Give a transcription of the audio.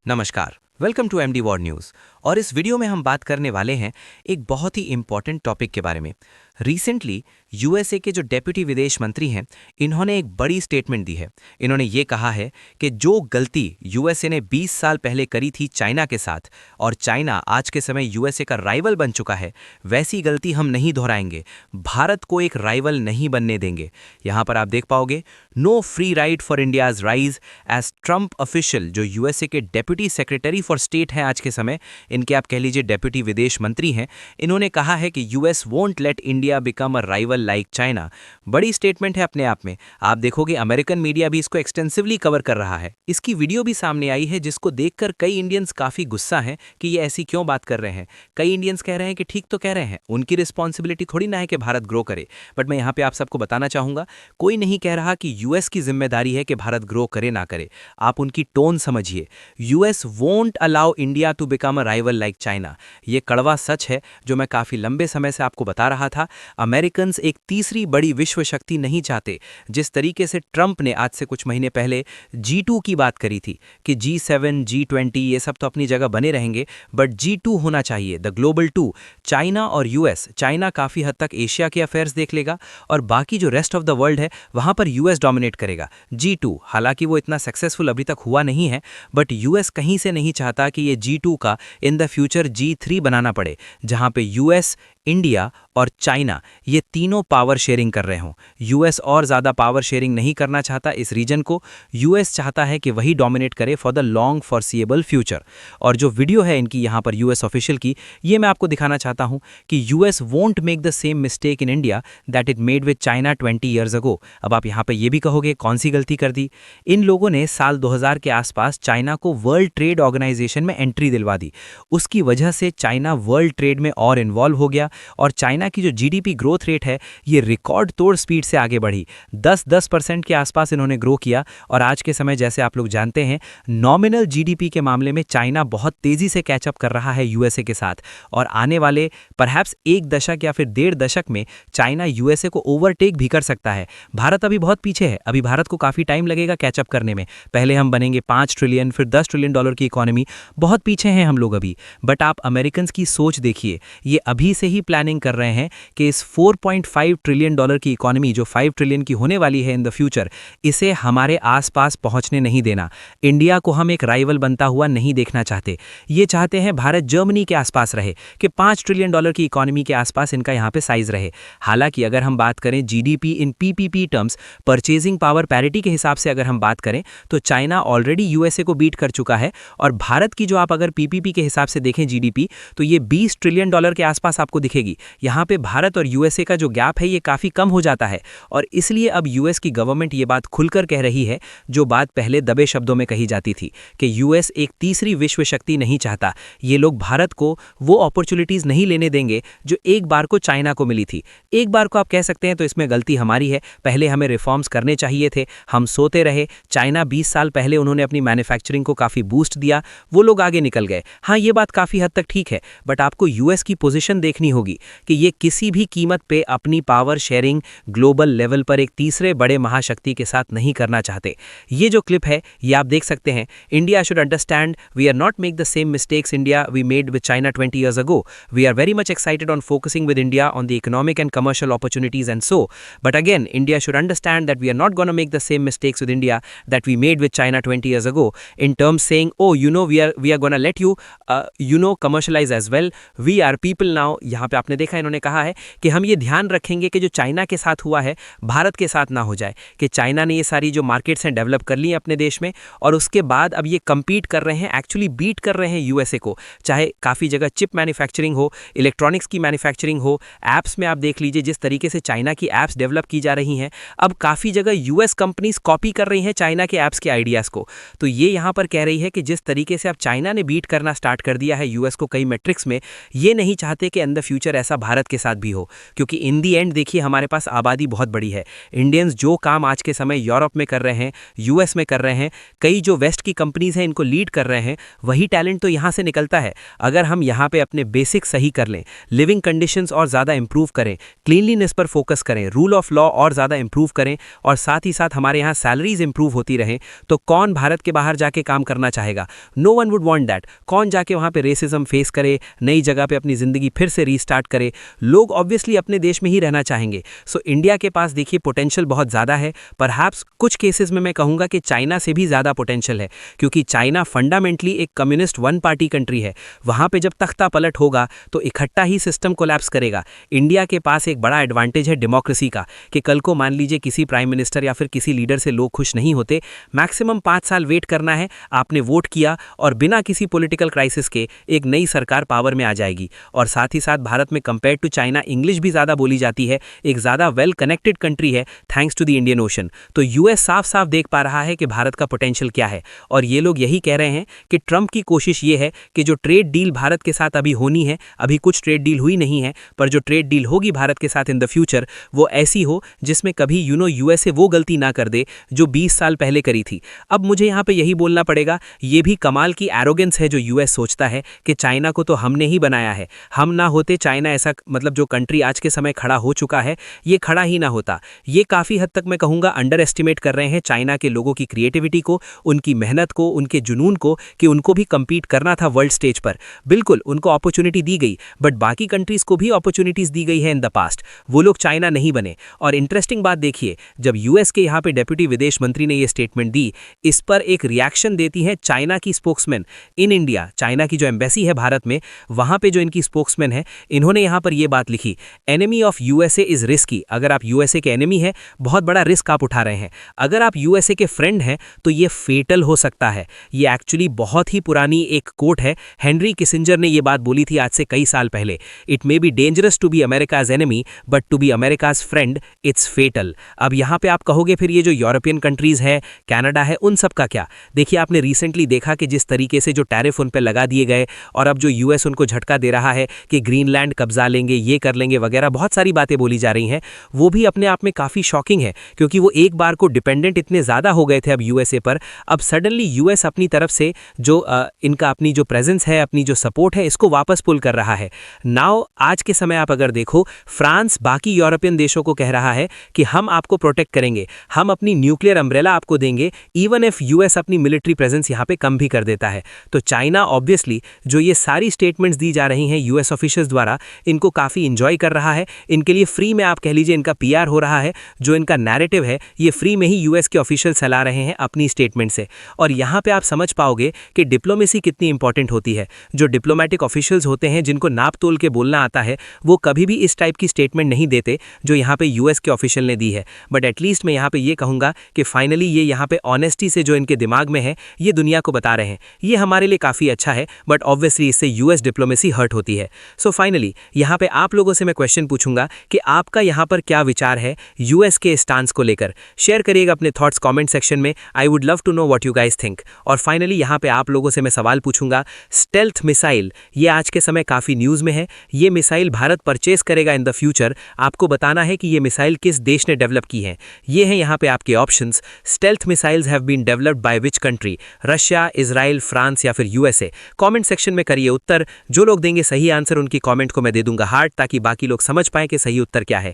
नमस्कार, welcome to MD war news. और इस वीडियो में हम बात करने वाले हैं एक बहुत ही इंपॉर्टेंट टॉपिक के बारे में। रिसेंटली यूएसए के जो डेप्यूटी विदेश मंत्री हैं, इन्होंने एक बड़ी स्टेटमेंट दी है। इन्होंने ये कहा है कि जो गलती यूएसए ने 20 साल पहले करी थी चाइना के साथ, और चाइना आज के समय यूएसए का राइवल बन चुका है, वैसी गलती हम नहीं दोहराएंगे, भारत को एक राइवल नहीं बनने देंगे। यहाँ पर आप देख पाओगे, no free ride for India's rise as Trump official, जो यूएसए के डेप्यूटी सेक्रेटरी फॉर स्टेट हैं आज के समय, इनके आप कह लीजिए डेप्यूटी विदेश मंत्री हैं, इन्होंने कहा है कि US won't let India become a rival like China. बड़ी स्टेटमेंट है अपने आप में। आप देखोगे अमेरिकन मीडिया भी इसको एक्सटेंसिवली कवर कर रहा है। इसकी वीडियो भी सामने आई है, जिसको देखकर कई इंडियंस काफी गुस्सा हैं कि ये ऐसी क्यों बात कर रहे हैं। कई इंडियंस कह रहे हैं कि ठीक तो कह रहे हैं, उनकी रिस्पॉन्सिबिलिटी थोड़ी ना है कि भारत ग्रो करे। बट मैं यहाँ पे आप सबको बताना चाहूंगा, कोई नहीं कह रहा कि यूएस की जिम्मेदारी है कि भारत ग्रो करे ना करे। आप उनकी टोन समझिए। US won't allow India to become a rival like China. ये कड़वा सच है जो मैं काफी लंबे समय से आपको बता रहा था। अमेरिकन्स एक तीसरी बड़ी विश्व शक्ति नहीं चाहते। जिस तरीके से ट्रंप ने आज से कुछ महीने पहले G2 की बात करी थी कि G7, G20 ये सब तो अपनी जगह बने रहेंगे, बट G2 होना चाहिए, द ग्लोबल 2। चाइना और यूएस, चाइना काफी हद तक एशिया के अफेयर्स देख लेगा और बाकी जो रेस्ट ऑफ द वर्ल्ड है वहां पर यूएस डोमिनेट करेगा। G2 हालांकि वो इतना सक्सेसफुल अभी तक हुआ नहीं है, बट यूएस कहीं से नहीं चाहता कि ये G2 का इन द फ्यूचर G3 बनाना पड़े, जहां पे यूएस, इंडिया और चाइना ये तीनों पावर शेयरिंग कर रहे हों। यूएस और ज़्यादा पावर शेयरिंग नहीं करना चाहता इस रीजन को। यूएस चाहता है कि वही डोमिनेट करे फॉर द लॉन्ग फॉरसीएबल फ्यूचर। और जो वीडियो है इनकी यहाँ पर यूएस ऑफिशियल की, ये मैं आपको दिखाना चाहता हूँ कि US won't make the same mistake in India that it made with China 20 years ago. अब आप यहाँ पर ये भी कहोगे कौन सी गलती कर दी। इन लोगों ने साल 2000 के आसपास चाइना को वर्ल्ड ट्रेड ऑर्गेनाइजेशन में एंट्री दिलवा दी। उसकी वजह से चाइना वर्ल्ड ट्रेड में और इन्वॉल्व हो गया और चाइना की जो जीडीपी ग्रोथ रेट है ये रिकॉर्ड तोड़ स्पीड से आगे बढ़ी। 10% के आसपास इन्होंने ग्रो किया। और आज के समय जैसे आप लोग जानते हैं, नॉमिनल जीडीपी के मामले में चाइना बहुत तेजी से कैचअप कर रहा है यूएसए के साथ। और आने वाले परहैप्स 1 दशक या फिर 1.5 दशक में चाइना यूएसए को ओवरटेक भी कर सकता है। भारत अभी बहुत पीछे है, अभी भारत को काफी टाइम लगेगा कैचअप करने में। पहले हम बनेंगे 5 ट्रिलियन, फिर 10 ट्रिलियन डॉलर की इकोनॉमी। बहुत पीछे हैं हम लोग अभी। बट आप अमेरिकन की सोच देखिए, ये अभी से ही प्लानिंग कर रहे हैं कि इस 4.5 ट्रिलियन डॉलर की इकोनॉमी जो 5 ट्रिलियन की होने वाली है इन द फ्यूचर, इसे हमारे आसपास पहुंचने नहीं देना। इंडिया को हम एक राइवल बनता हुआ नहीं देखना चाहते। ये चाहते हैं भारत जर्मनी के आसपास रहे, कि 5 ट्रिलियन डॉलर की इकोनॉमी के आसपास इनका यहाँ पे साइज रहे। हालांकि अगर हम बात करें GDP in PPP terms, purchasing power parity के हिसाब से अगर हम बात करें, तो चाइना ऑलरेडी यूएसए को बीट कर चुका है। और भारत की जो आप अगर पीपीपी के हिसाब से देखें जीडीपी, तो ये 20 ट्रिलियन डॉलर के आसपास आपको दिखेगी। यहाँ पे भारत और यूएसए का जो गैप है ये काफी कम हो जाता है। और इसलिए अब यूएस की गवर्नमेंट ये बात खुलकर कह रही है, जो बात पहले दबे शब्दों में कही जाती थी, कि यूएस एक तीसरी विश्व शक्ति नहीं चाहता। ये लोग भारत को वो अपॉर्चुनिटीज नहीं लेने देंगे जो एक बार को चाइना को मिली थी। एक बार को आप कह सकते हैं तो इसमें गलती हमारी है, पहले हमें रिफॉर्म्स करने चाहिए थे, हम सोते रहे। चाइना 20 साल पहले उन्होंने अपनी मैन्युफैक्चरिंग को काफी बूस्ट दिया, वो लोग आगे निकल गए। हाँ, ये बात काफी हद तक ठीक है, बट आपको यूएस की पोजीशन देखनी होगी कि ये किसी भी कीमत पे अपनी पावर शेयरिंग ग्लोबल लेवल पर एक तीसरे बड़े महाशक्ति के साथ नहीं करना चाहते। ये जो क्लिप है ये आप देख सकते हैं। India should understand we are not make the same mistakes India we made with China 20 years ago. We are very much excited on focusing with India on the economic and commercial opportunities and so. But again, India should understand that we are not going to make the same mistakes with India that we made with China 20 years ago. In terms saying, oh, we are going to let you, commercialize as well. We are people now. यहाँ पे आपने देखा इन्होंने कहा है कि हम ये ध्यान रखेंगे कि जो चाइना के साथ हुआ है भारत के साथ ना हो जाए, कि चाइना ने ये सारी जो मार्केट्स हैं डेवलप कर ली हैं अपने देश में, और उसके बाद अब ये कम्पीट कर रहे हैं, एक्चुअली बीट कर रहे हैं यूएसए को। चाहे काफ़ी जगह चिप मैन्युफैक्चरिंग हो, इलेक्ट्रॉनिक्स की मैन्युफैक्चरिंग हो, ऐप्स में आप देख लीजिए जिस तरीके से चाइना की ऐप्स डेवलप की जा रही हैं, अब काफ़ी जगह यूएस कंपनीज कॉपी कर रही हैं चाइना के ऐप्स के आइडियाज़ को। तो ये यहाँ पर कह रही है कि जिस तरीके से अब चाइना ने बीट करना स्टार्ट कर दिया है यूएस को कई मैट्रिक्स में, ये नहीं चाहते कि इन द फ्यूचर फ्यूचर ऐसा भारत के साथ भी हो, क्योंकि इन दी एंड देखिए हमारे पास आबादी बहुत बड़ी है। इंडियंस जो काम आज के समय यूरोप में कर रहे हैं, यूएस में कर रहे हैं, कई जो वेस्ट की कंपनीज हैं इनको लीड कर रहे हैं, वही टैलेंट तो यहाँ से निकलता है। अगर हम यहाँ पे अपने बेसिक सही कर लें, लिविंग कंडीशंस और ज़्यादा इंप्रूव करें, क्लीनलीनेस पर फोकस करें, रूल ऑफ लॉ और ज़्यादा इंप्रूव करें, और साथ ही साथ हमारे यहाँ सैलरीज इंप्रूव होती रहें, तो कौन भारत के बाहर जाके काम करना चाहेगा? No one would want that. कौन जाके वहाँ पे रेसिज्म फेस करे, नई जगह पे अपनी ज़िंदगी फिर से रीस्टार्ट करे? लोग ऑब्वियसली अपने देश में ही रहना चाहेंगे। सो इंडिया के पास देखिए पोटेंशियल बहुत ज़्यादा है। परहैप्स कुछ केसेस में मैं कहूँगा कि चाइना से भी ज़्यादा पोटेंशियल है, क्योंकि चाइना फंडामेंटली एक कम्युनिस्ट वन पार्टी कंट्री है। वहाँ पे जब तख्ता पलट होगा तो इकट्ठा ही सिस्टम कोलैप्स करेगा। इंडिया के पास एक बड़ा एडवांटेज है डेमोक्रेसी का, कि कल को मान लीजिए किसी प्राइम मिनिस्टर या फिर किसी लीडर से लोग खुश नहीं होते, मैक्सिमम 5 साल वेट करना है, आपने वोट किया और बिना किसी पॉलिटिकल क्राइसिस के एक नई सरकार पावर में आ जाएगी। और साथ ही साथ भारत में कंपेयर टू चाइना इंग्लिश भी ज़्यादा बोली जाती है, एक ज़्यादा वेल कनेक्टेड कंट्री है thanks to the Indian Ocean. तो यूएस साफ साफ देख पा रहा है कि भारत का पोटेंशियल क्या है, और ये लोग यही कह रहे हैं कि ट्रंप की कोशिश ये है कि जो ट्रेड डील भारत के साथ अभी होनी है, अभी कुछ ट्रेड डील हुई नहीं है, पर जो ट्रेड डील होगी भारत के साथ इन द फ्यूचर, वो ऐसी हो जिसमें कभी यूएसए वो गलती ना कर दे जो 20 साल पहले करी थी। अब मुझे यहाँ पे यही बोलना पड़ेगा, ये भी कमाल की एरोगेंस है जो यूएस सोचता है कि चाइना को तो हमने ही बनाया है, हम ना होते चाइना ऐसा मतलब जो कंट्री आज के समय खड़ा हो चुका है ये खड़ा ही ना होता। ये काफ़ी हद तक मैं कहूँगा अंडर एस्टिमेट कर रहे हैं चाइना के लोगों की क्रिएटिविटी को, उनकी मेहनत को, उनके जुनून को, कि उनको भी compete करना था वर्ल्ड स्टेज पर। बिल्कुल उनको अपॉर्चुनिटी दी गई, बट बाकी कंट्रीज़ को भी अपॉर्चुनिटीज़ दी गई है इन द पास्ट, वो लोग चाइना नहीं बने। और इंटरेस्टिंग बात देखिए, जब यूएस के यहाँ पे डेप्यूटी विदेश मंत्री ने ये स्टेटमेंट दी, इस पर एक रिएक्शन देती है चाइना की स्पोक्समैन इन इंडिया। चाइना की जो एम्बेसी है भारत में, वहाँ पे जो इनकी स्पोक्समैन है, इन्होंने यहाँ पर ये बात लिखी, enemy of USA is risky. अगर आप यूएसए के एनिमी है, बहुत बड़ा रिस्क आप उठा रहे हैं। अगर आप यूएसए के फ्रेंड हैं तो ये फेटल हो सकता है। ये एक्चुअली बहुत ही पुरानी एक कोट है, हेनरी किसिंजर ने ये बात बोली थी आज से कई साल पहले। It may be dangerous to be America's enemy, but to be America's friend it's fatal. अब यहाँ पे आप कहोगे फिर ये जो यूरोपियन कंट्रीज़ है, कनाडा है, उन सब का क्या? देखिए आपने रिसेंटली देखा कि जिस तरीके से जो टैरिफ उन पे लगा दिए गए, और अब जो यूएस उनको झटका दे रहा है कि ग्रीनलैंड कब्जा लेंगे, ये कर लेंगे वगैरह, बहुत सारी बातें बोली जा रही हैं, वो भी अपने आप में काफ़ी शॉकिंग है, क्योंकि वो एक बार को डिपेंडेंट इतने ज़्यादा हो गए थे अब यूएसए पर। अब सडनली यूएस अपनी तरफ से जो इनका अपनी जो प्रेजेंस है, अपनी जो सपोर्ट है, इसको वापस पुल कर रहा है। नाउ आज के समय आप अगर देखो, फ्रांस बाकी यूरोपियन देशों को कह रहा है कि हम आपको प्रोटेक्ट करेंगे, हम अपनी न्यूक्लियर अम्ब्रेला आपको देंगे, इवन इफ यूएस अपनी मिलिट्री प्रेजेंस यहाँ पे कम भी कर देता है। तो चाइना ऑब्वियसली जो ये सारी स्टेटमेंट्स दी जा रही हैं यूएस ऑफिशियल्स द्वारा, इनको काफ़ी इंजॉय कर रहा है। इनके लिए फ्री में आप कह लीजिए इनका पीआर हो रहा है, जो इनका नैरेटिव है ये फ्री में ही यूएस के ऑफिशियल चला रहे हैं अपनी स्टेटमेंट से। और यहाँ पे आप समझ पाओगे कि डिप्लोमेसी कितनी इंपॉर्टेंट होती है। जो डिप्लोमेटिक ऑफिशियल्स होते हैं, जिनको नाप तोल के बोलना आता है, वो कभी भी इस टाइप की स्टेटमेंट नहीं देते जो यहाँ पे यूएस के ऑफिशियल ने दी है। बट एटलीस्ट मैं यहाँ पे ये कहूँगा कि फाइनली ये यहाँ पे ऑनेस्टी से जो इनके दिमाग में है, ये दुनिया को बता रहे हैं। ये हमारे लिए काफ़ी अच्छा है, बट ऑब्वियसली इससे यूएस डिप्लोमेसी हर्ट होती है। सो फाइनली यहाँ पे आप लोगों से मैं क्वेश्चन पूछूंगा कि आपका यहाँ पर क्या विचार है यूएस के स्टांस को लेकर। शेयर करिएगा अपने थॉट्स कमेंट सेक्शन में। I would love to know what you guys think. और फाइनली यहाँ पे आप लोगों से मैं सवाल पूछूंगा, स्टेल्थ मिसाइल ये आज के समय काफ़ी न्यूज़ में है। ये मिसाइल भारत परचेस करेगा इन द फ्यूचर। आपको बताना है कि ये मिसाइल किस देश ने डेवलप की है। ये हैं यहाँ पे आपके options. Stealth missiles have been developed by which country? Russia, Israel, France या फिर यूएसए? कमेंट सेक्शन में करिए उत्तर। जो लोग देंगे सही आंसर, उनकी कमेंट को मैं दे दूंगा हार्ट, ताकि बाकी लोग समझ पाएं कि सही उत्तर क्या है।